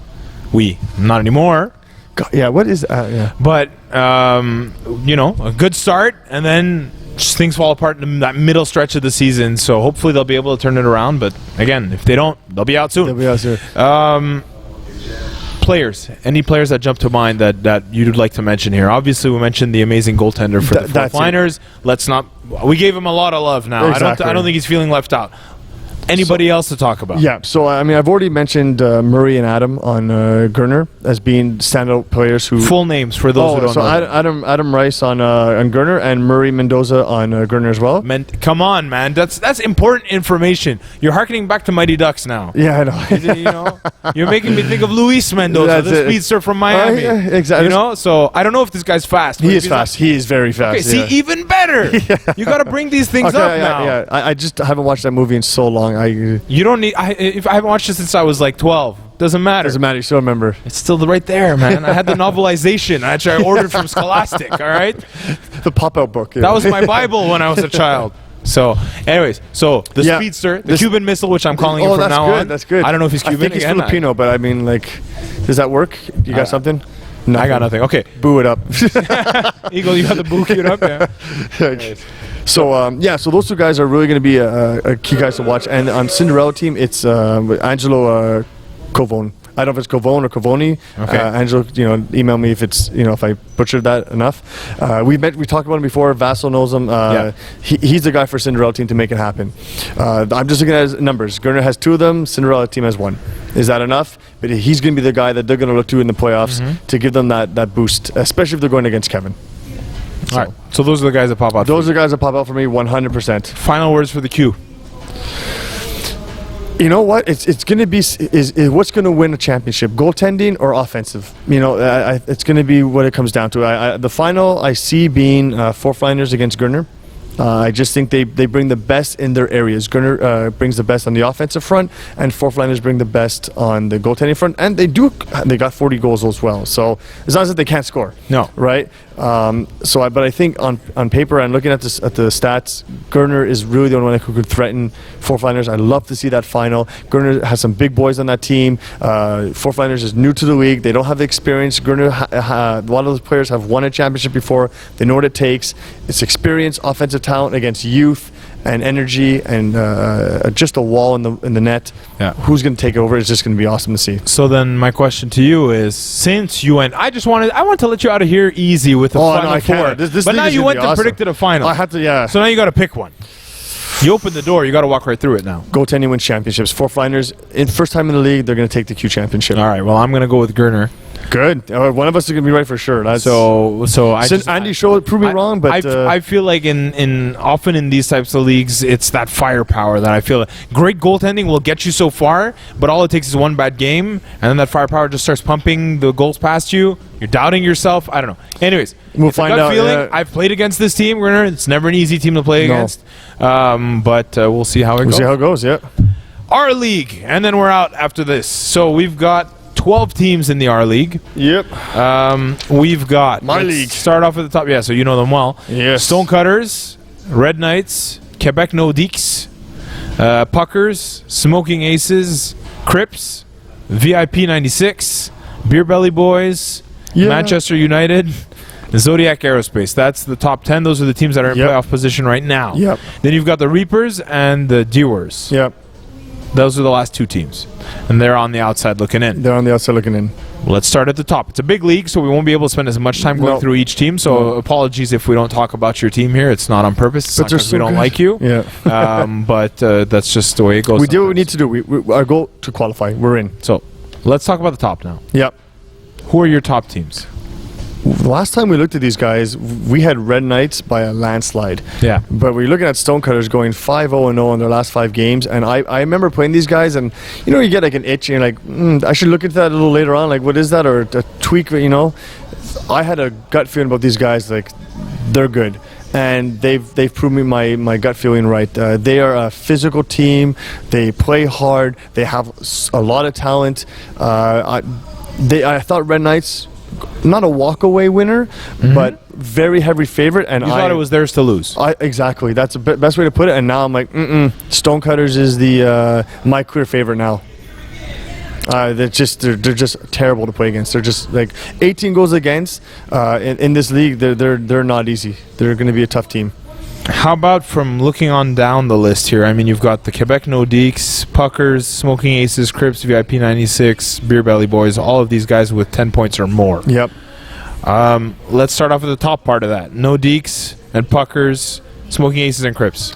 not anymore. God, yeah, what is yeah. But, a good start, and then just things fall apart in that middle stretch of the season. So hopefully they'll be able to turn it around. But again, if they don't, they'll be out soon. They'll be out soon. Players. Any players that jump to mind that you'd like to mention here? Obviously, we mentioned the amazing goaltender for the Fourth Liners. Let's not. We gave him a lot of love now. Exactly. I don't think he's feeling left out. Anybody else to talk about? Yeah, so I mean, I've already mentioned Murray and Adam on Gurner as being standout players who. Full names for those who don't know. Adam Rice on Gurner and Murray Mendoza on Gurner as well. Come on, man, that's important information. You're harkening back to Mighty Ducks now. Yeah, I know. You're making me think of Luis Mendoza, the speedster from Miami. Yeah, exactly. So I don't know if this guy's fast. He is fast. He is very fast. Okay, see, even better. You got to bring these things up now. Yeah, I just haven't watched that movie in so long. You don't need. If I haven't watched it since I was like 12, doesn't matter. Doesn't matter. You still remember. It's still right there, man. I had the novelization. Actually, I ordered from Scholastic. All right. The pop-out book. Yeah. That was my Bible when I was a child. So, anyways, the speedster, the Cuban missile, which I'm calling him from now on. That's good. I don't know if he's Cuban. I think he's Filipino, but I mean, like, does that work? You got something? Nothing. I got nothing. Okay. Boo it up. Eagle, you got the boo queued up, yeah. So those two guys are really going to be a key guys to watch. And on Cinderella team, it's Angelo Covone. I don't know if it's Covone or Covoni. Okay. Angelo, email me if it's if I butchered that enough. We talked about him before. Vassal knows him. He's the guy for Cinderella team to make it happen. I'm just looking at his numbers. Gurner has 2 of them. Cinderella team has 1. Is that enough? But he's going to be the guy that they're going to look to in the playoffs to give them that boost, especially if they're going against Kevin. All right. So those are the guys that pop out. Those are the guys that pop out for me 100%. Final words for the Q. You know what? It's going to be is what's going to win a championship, goaltending or offensive? It's going to be what it comes down to. The final I see being Fourth Liners against Gurner. I just think they bring the best in their areas. Gurner brings the best on the offensive front, and Fourth Liners bring the best on the goaltending front. And they got 40 goals as well. So it's not that they can't score. No. Right? But I think on paper and looking at the stats, Gurner is really the only one who could threaten Fourth Liners. I'd love to see that final. Gurner has some big boys on that team. Fourth Liners is new to the league. They don't have the experience. Gurner, a lot of those players have won a championship before. They know what it takes. It's experience, offensive talent against youth and energy and just a wall in the net. Yeah. Who's going to take it over? It's just going to be awesome to see. So then my question to you is, since you went, I want to let you out of here easy with the final 4. But now you went and predicted a final. I had to, yeah. So now you got to pick one. You open the door, you got to walk right through it now. Goaltending wins championships. Fourth Liners, first time in the league, they're going to take the Q championship. All right, well, I'm going to go with Gurner. Good. One of us is going to be right for sure. Andy showed prove me wrong, but I feel like often in these types of leagues, it's that firepower that I feel. Great goaltending will get you so far, but all it takes is one bad game, and then that firepower just starts pumping the goals past you. You're doubting yourself. I don't know. Anyways, we'll find out. Feeling. I've played against this team, Gurner. It's never an easy team to play against, but we'll see how it goes. We'll see how it goes. Yeah. Our league, and then we're out after this. So we've got 12 teams in the R League. Yep. We've got my league. Start off at the top. Yeah, so you know them well. Yes. Stonecutters, Red Knights, Quebec Nordiques, Puckers, Smoking Aces, Crips, VIP 96, Beer Belly Boys, Manchester United, Zodiac Aerospace. That's the top 10. Those are the teams that are in playoff position right now. Yep. Then you've got the Reapers and the Dewars. Yep. Those are the last 2 teams. And they're on the outside looking in. They're on the outside looking in. Let's start at the top. It's a big league, so we won't be able to spend as much time going through each team. So apologies if we don't talk about your team here. It's not on purpose. It's not because we don't like you. Yeah. But that's just the way it goes. We do what we need to do. Our goal to qualify. We're in. So let's talk about the top now. Yep. Who are your top teams? The last time we looked at these guys, we had Red Knights by a landslide. Yeah. But we're looking at Stonecutters going 5-0-0 in their last 5 games. And I remember playing these guys, and you get like an itch, and you're like, I should look into that a little later on. Like, what is that? Or a tweak, I had a gut feeling about these guys, like, they're good. and they've proven me my gut feeling right. They are a physical team. They play hard. They have a lot of talent. I thought Red Knights, not a walkaway winner, but very heavy favorite. And You thought it was theirs to lose. Exactly. That's the best way to put it. And now I'm like, Stonecutters is the my clear favorite now. They're just terrible to play against. They're just like 18 goals against in this league. They're not easy. They're going to be a tough team. How about from looking on down the list here? I mean, you've got the Quebec Nordiques, Puckers, Smoking Aces, Crips, VIP 96, Beer Belly Boys, all of these guys with 10 points or more. Yep. Let's start off with the top part of that. Nordiques and Puckers, Smoking Aces and Crips.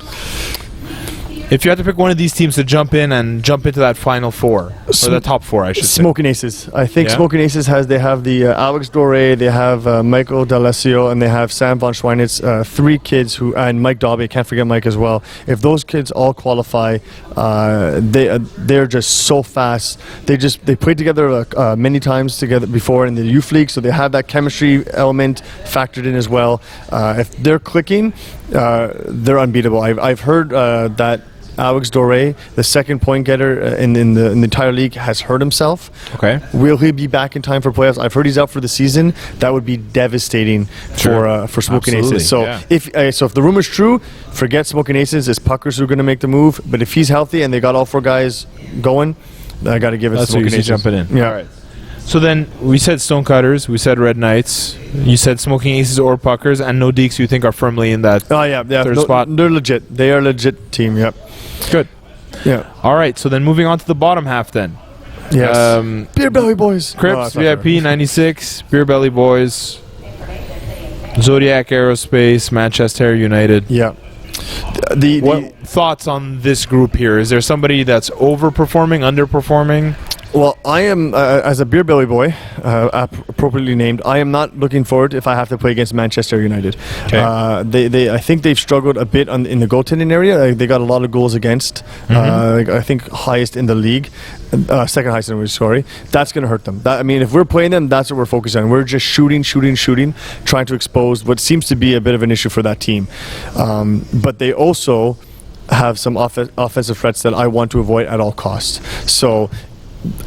If you had to pick one of these teams to jump into that final four, or the top four, I should say. Smoking Aces. I think Yeah? Smoking Aces they have the Alex Doré, they have Michael D'Alessio, and they have Sam von Schweinitz, 3 kids and Mike Dobby. I can't forget Mike as well. If those kids all qualify, they're just so fast. They played together many times together before in the youth league, so they have that chemistry element factored in as well. If they're clicking, they're unbeatable. I've heard that Alex Doré, the second point getter in the entire league, has hurt himself. Okay. Will he be back in time for playoffs? I've heard he's out for the season. That would be devastating for Smoking Absolutely, Aces. So yeah. if the rumor's true, forget Smoking Aces. It's Puckers who are going to make the move. But if he's healthy and they got all 4 guys going, I got to give it to That's what Smoking you Aces. see jumping in. Yeah. All right. So then we said Stonecutters, we said Red Knights, you said Smoking Aces or Puckers, and Nordiques you think are firmly in that Oh yeah. third No, spot. they're legit. They are a legit team. Yep. Good. Yeah. All right, so then moving on to the bottom half then. Yes. Beer Belly Boys. No, Crips, that's not fair. VIP 96, Beer Belly Boys, Zodiac Aerospace, Manchester United. Yeah. What thoughts on this group here? Is there somebody that's overperforming, underperforming? Well, I am, as a Beer Belly boy, appropriately named, I am not looking forward if I have to play against Manchester United. Okay. I think they've struggled a bit in the goaltending area. They got a lot of goals against. I think highest in the league. Second highest in the league, sorry. That's going to hurt them. If we're playing them, that's what we're focusing on. We're just shooting, trying to expose what seems to be a bit of an issue for that team. But they also have some offensive threats that I want to avoid at all costs. So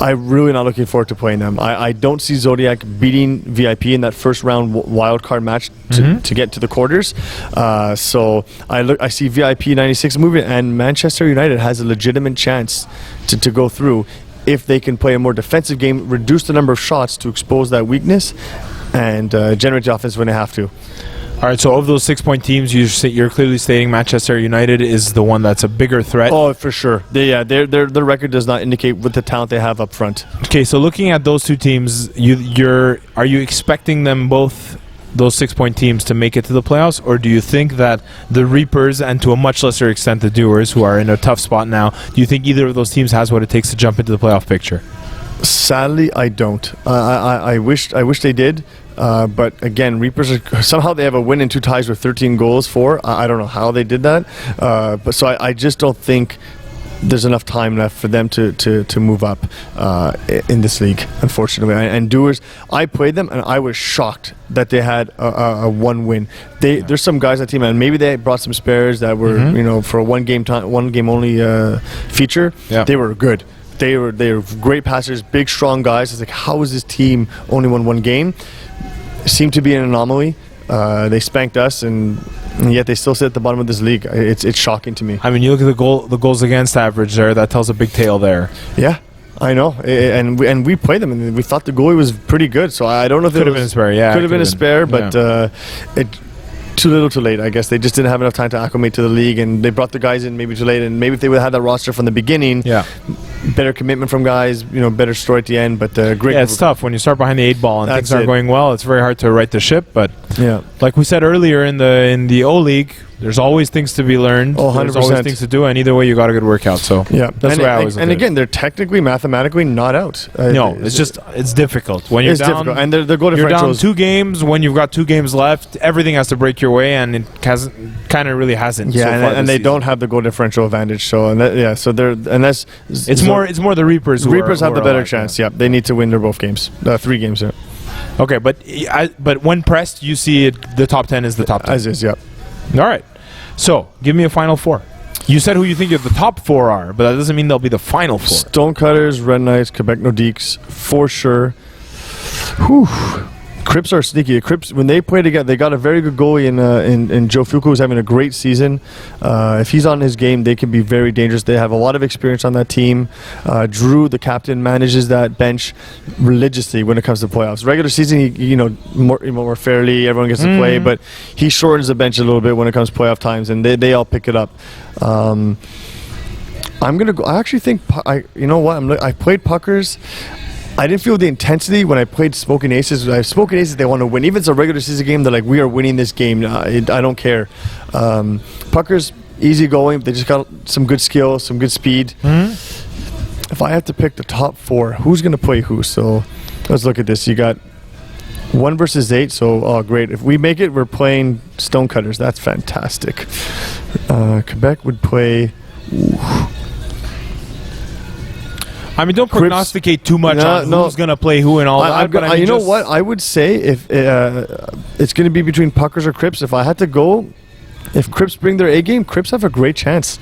I'm really not looking forward to playing them. I don't see Zodiac beating VIP in that first round wild card match to get to the quarters. So I see VIP 96 moving, and Manchester United has a legitimate chance to go through if they can play a more defensive game, reduce the number of shots to expose that weakness, and generate the offense when they have to. All right, so of those 6-point teams, you're clearly stating Manchester United is the one that's a bigger threat. Oh, for sure. Their record does not indicate what the talent they have up front. Okay, so looking at those two teams, are you expecting them both, those 6-point teams, to make it to the playoffs, or do you think that the Reapers, and to a much lesser extent the Doers, who are in a tough spot now, do you think either of those teams has what it takes to jump into the playoff picture? Sadly, I don't. I wish they did. But again, Reapers somehow they have a win and 2 ties with 13 goals for. I don't know how they did that. But so I just don't think there's enough time left for them to move up in this league, unfortunately. And Doers, I played them and I was shocked that they had a 1 win. There's some guys on that team, and maybe they brought some spares that were for a one game only feature. Yeah. They were good. They were great passers, big, strong guys. It's like, how is this team only won 1 game? Seemed to be an anomaly. They spanked us, and yet they still sit at the bottom of this league. It's shocking to me. I mean, you look at the goals against average there. That tells a big tale there. Yeah, I know. And we played them, and we thought the goalie was pretty good. So I don't know if Could have been a spare, yeah. Could have been a spare, but it. Too little, too late. I guess they just didn't have enough time to acclimate to the league, and they brought the guys in maybe too late. And maybe if they would have had that roster from the beginning, better commitment from guys, better story at the end. But great. Yeah, it's tough when you start behind the 8 ball and That's things aren't it. going well. It's very hard to right the ship. But Yeah. like we said earlier in the O League, there's always things to be learned. Oh, There's 100%. always things to do, and either way, you got a good workout. So Yeah, that's the way I always look and at it. again, they're technically, mathematically not out. No, it's difficult when you're It's down. difficult, and their goal You're down differentials. 2 games when you've got 2 games left. Everything has to break your way, and it kind of really hasn't. Yeah, so far and this they season. don't have the goal differential advantage. So so they're unless It's more the Reapers. Reapers who have the are better alive, chance. Yeah, they need to win their both games, 3 games. Yeah, Okay, but when pressed, you see the top 10 is the top 10. as is. Yeah. All right. So, give me a final four. You said who you think the top four are, but that doesn't mean they'll be the final four. Stonecutters, Red Knights, Quebec Nordiques, for sure. Whew. Crips are sneaky. Crips, when they play together, they got a very good goalie in Joe Fuku, who's having a great season. If he's on his game, they can be very dangerous. They have a lot of experience on that team. Drew, the captain, manages that bench religiously when it comes to playoffs. Regular season, more fairly, everyone gets to play, but he shortens the bench a little bit when it comes to playoff times, and they all pick it up. I'm gonna go. I actually think I played Puckers. I didn't feel the intensity when I played Smoking Aces. Smoking Aces, they want to win. Even if it's a regular season game, they're like, we are winning this game. I don't care. Puckers, easy going. They just got some good skill, some good speed. If I have to pick the top four, who's going to play who? So let's look at this. You got 1 versus 8. So, great. If we make it, we're playing Stonecutters. That's fantastic. Quebec would play... I mean, don't prognosticate too much on who's going to play who and all that. But I mean, you know what? I would say if it's going to be between Puckers or Crips. If I had to go, if Crips bring their A game, Crips have a great chance.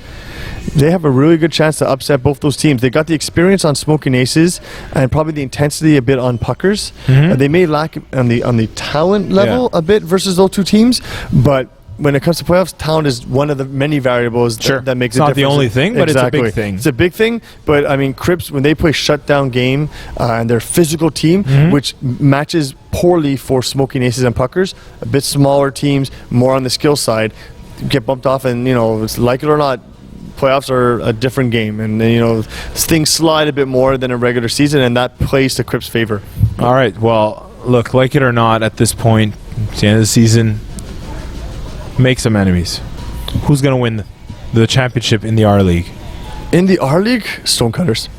They have a really good chance to upset both those teams. They got the experience on Smoking Aces and probably the intensity a bit on Puckers. They may lack on the talent level a bit versus those two teams, but when it comes to playoffs, talent is one of the many variables that makes it difference. It's not the only thing, but it's a big thing. It's a big thing, but I mean, Crips, when they play shutdown game and their physical team, which matches poorly for Smoking Aces and Puckers, a bit smaller teams, more on the skill side, get bumped off, and it's like it or not, playoffs are a different game, and things slide a bit more than a regular season, and that plays to Crips' favor. All right, well, look, like it or not, at this point, it's the end of the season. Make some enemies. Who's going to win the championship in the R League? In the R League, Stonecutters.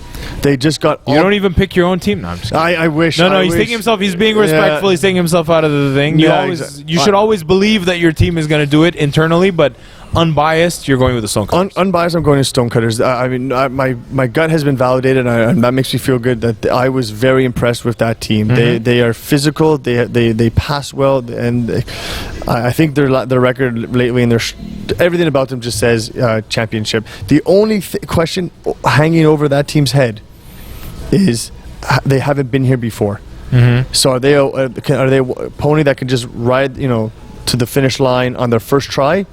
They just got... You don't even pick your own team? No, I'm just kidding. I wish. He's taking himself... He's being respectful. He's taking himself out of the thing. You should always believe that your team is going to do it internally, but unbiased, you're going with the Stonecutters. Unbiased, I'm going to Stonecutters. I mean, my gut has been validated, and that makes me feel good that I was very impressed with that team. They are physical. They pass well, and I think their record lately and everything about them just says championship. The only question hanging over that team's head is they haven't been here before. So are they a pony that can just ride to the finish line on their first try?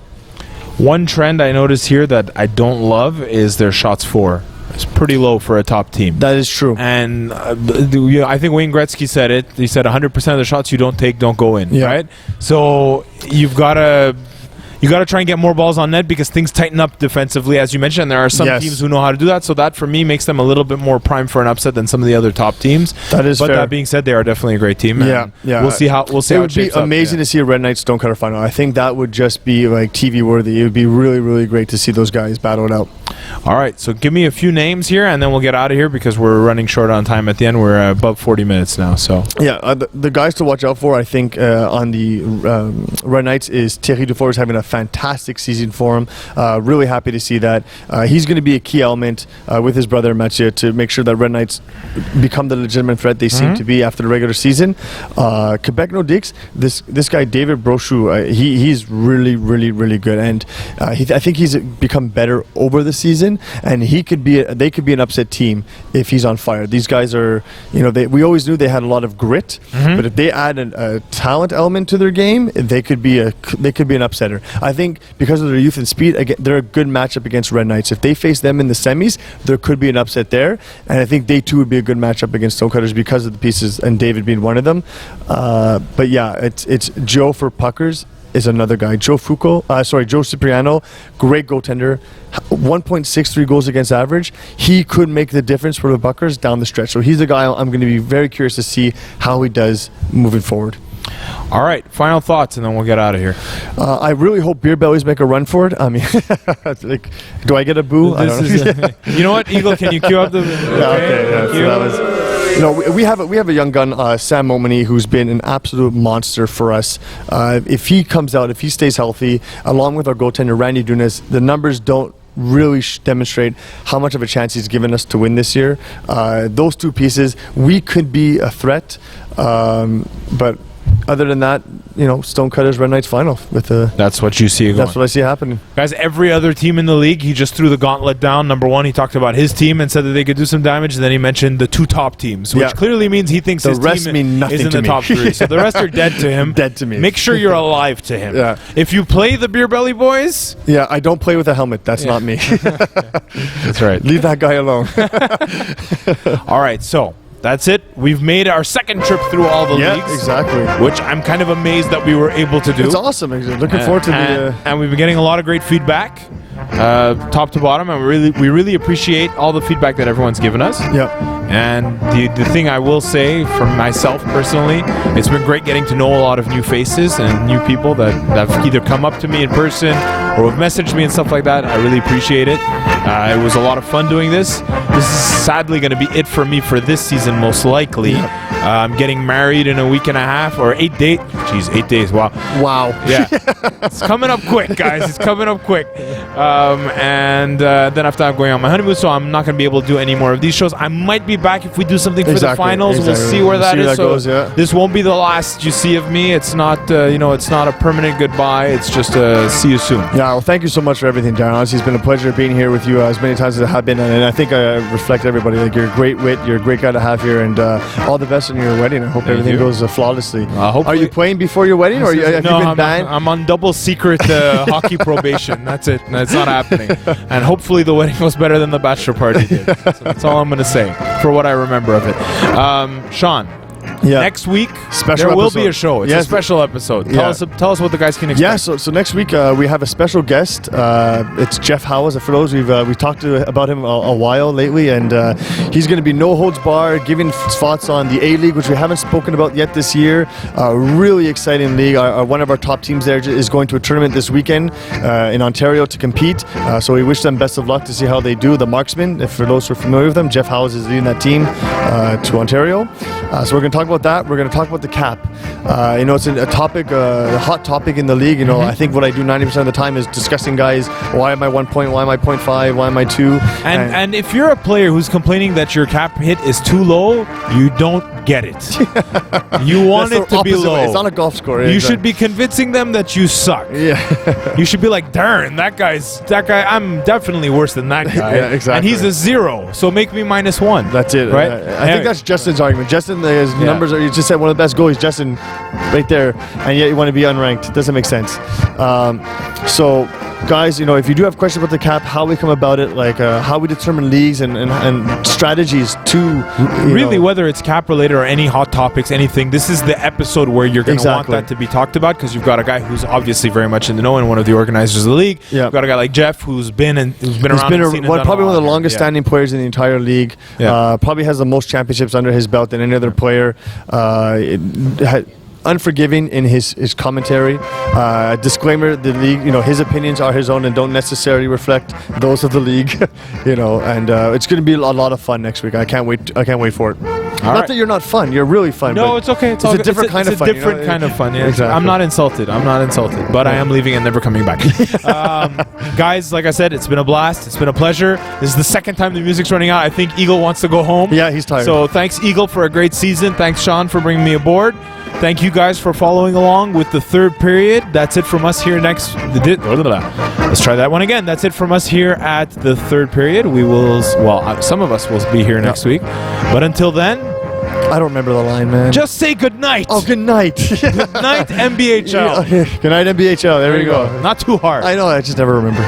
One trend I notice here that I don't love is their shots for. It's pretty low for a top team. That is true. And I think Wayne Gretzky said it. He said 100% of the shots you don't take don't go in. Right? So you've got to... You got to try and get more balls on net because things tighten up defensively, as you mentioned. And there are some teams who know how to do that. So that, for me, makes them a little bit more prime for an upset than some of the other top teams. That is fair. But that being said, they are definitely a great team. Yeah. We'll see how it would be amazing to see a Red Knights Stonecutter final. I think that would just be like TV worthy. It would be really, really great to see those guys battle it out. All right. So give me a few names here, and then we'll get out of here because we're running short on time at the end. We're above 40 minutes now. So the guys to watch out for, I think, on the Red Knights is Thierry Dufour is having a fantastic season for him. Really happy to see that. He's going to be a key element with his brother Mathieu to make sure that Red Knights become the legitimate threat they seem to be after the regular season. Quebec Nordiques, this guy David Brochu, he's really, really, really good, and I think he's become better over the season, and they could be an upset team if he's on fire. These guys are, we always knew they had a lot of grit, but if they add a talent element to their game, they could be an upsetter. I think because of their youth and speed, again, they're a good matchup against Red Knights. If they face them in the semis, there could be an upset there, and I think they too would be a good matchup against Stonecutters because of the pieces, and David being one of them. But yeah, it's Joe for Puckers is another guy. Joe Cipriano, great goaltender, 1.63 goals against average. He could make the difference for the Puckers down the stretch. So he's the guy I'm going to be very curious to see how he does moving forward. All right, final thoughts, and then we'll get out of here. I really hope Beer Bellies make a run for it. I mean, do I get a boo? I don't know. You know what, Eagle? Can you cue up the? So that was. We have a young gun, Sam Momany, who's been an absolute monster for us. If he comes out, if he stays healthy, along with our goaltender Randy Dunas, the numbers don't really demonstrate how much of a chance he's given us to win this year. Those two pieces, we could be a threat, but other than that, Stonecutters Red Knights final with the. That's what you see going. That's what I see happening. Guys, every other team in the league, he just threw the gauntlet down. Number one, he talked about his team and said that they could do some damage. And then he mentioned the 2 top teams, which clearly means he thinks his rest team mean nothing is in to the me. top 3. So the rest are dead to him. Dead to me. Make sure you're alive to him. Yeah. If you play the Beer Belly Boys, Yeah, I don't play with a helmet. That's not me. that's right. Leave that guy alone. All right, so that's it. We've made our second trip through all the Yeah, leagues, exactly. which I'm kind of amazed that we were able to do. It's awesome. Looking forward to the. and we've been getting a lot of great feedback, top to bottom, and we really appreciate all the feedback that everyone's given us. Yeah. And the thing I will say for myself personally, it's been great getting to know a lot of new faces and new people that have either come up to me in person or have messaged me and stuff like that. I really appreciate it. It was a lot of fun doing this. This is sadly going to be it for me for this season, most likely. I'm getting married in a week and a half or 8 days. Jeez, 8 days. Wow. Wow. Yeah. It's coming up quick, guys. It's coming up quick. And then after I'm going on my honeymoon, so I'm not going to be able to do any more of these shows. I might be back if we do something for the finals. We'll see where that is. Goes, yeah. This won't be the last you see of me. It's not, it's not a permanent goodbye. It's just see you soon. Yeah, well, thank you so much for everything, Darren. Honestly, it's been a pleasure being here with you as many times as I have been, and I think I reflect everybody. Like, you're a great wit, you're a great guy to have here, and all the best in your wedding. I hope everything goes flawlessly. Are you playing before your wedding, or have you been banned? I'm on double secret hockey probation. That's it. That's not happening. And hopefully the wedding was better than the bachelor party did. So that's all I'm going to say for what I remember of it. Sean. Yeah. Next week, special there will episode. be a show. It's a special episode. Tell us what the guys can expect. Yeah, so next week we have a special guest. It's Jeff Howes. For those we've talked about him a while lately, and he's going to be no holds barred, giving thoughts on the A-League, which we haven't spoken about yet this year. Really exciting league. One of our top teams there is going to a tournament this weekend in Ontario to compete. So we wish them best of luck to see how they do. The Marksmen, for those who are familiar with them, Jeff Howes is leading that team to Ontario. So we're going to talk about that. We're going to talk about the cap. It's a topic, a hot topic in the league. I think what I do 90% of the time is discussing guys. Why am I 1 point? Why am I 0.5? Why am I 2? And if you're a player who's complaining that your cap hit is too low, you don't get it. You want it to be low. It's not a golf score. You should be convincing them that you suck. Yeah. You should be like, darn, that guy. I'm definitely worse than that guy. Yeah, exactly. And he's a 0, so make me -1. That's it, right? I think that's Justin's argument. Justin, his numbers are. You just said one of the best goalies, Justin, right there, and yet you want to be unranked. It doesn't make sense. So, guys, if you do have questions about the cap, how we come about it, like how we determine leagues and strategies to really, whether it's cap related or any hot topics, anything, this is the episode where you're going to want that to be talked about, because you've got a guy who's obviously very much in the know and one of the organizers of the league. Yeah. You've got a guy like Jeff who's been around. Probably one of the longest standing players in the entire league. Yeah. Probably has the most championships under his belt than any other player. Unforgiving in his commentary. Disclaimer: the league, his opinions are his own and don't necessarily reflect those of the league. And it's going to be a lot of fun next week. I can't wait for it. Not that you're not fun. You're really fun. No, it's okay. It's a different kind of fun. It's a different kind of fun. Yeah. Exactly. I'm not insulted, but I am leaving and never coming back. Guys, like I said, it's been a blast. It's been a pleasure. This is the second time the music's running out. I think Eagle wants to go home. Yeah, he's tired. So thanks, Eagle, for a great season. Thanks, Sean, for bringing me aboard. Thank you guys for following along with the third period. That's it from us here next. Let's try that one again. That's it from us here at the third period. We will, some of us will be here next week. But until then, I don't remember the line, man. just say good night. Oh, good night. Good night, MBHL. Good night, MBHL. There we go. Not too hard. I know. I just never remember.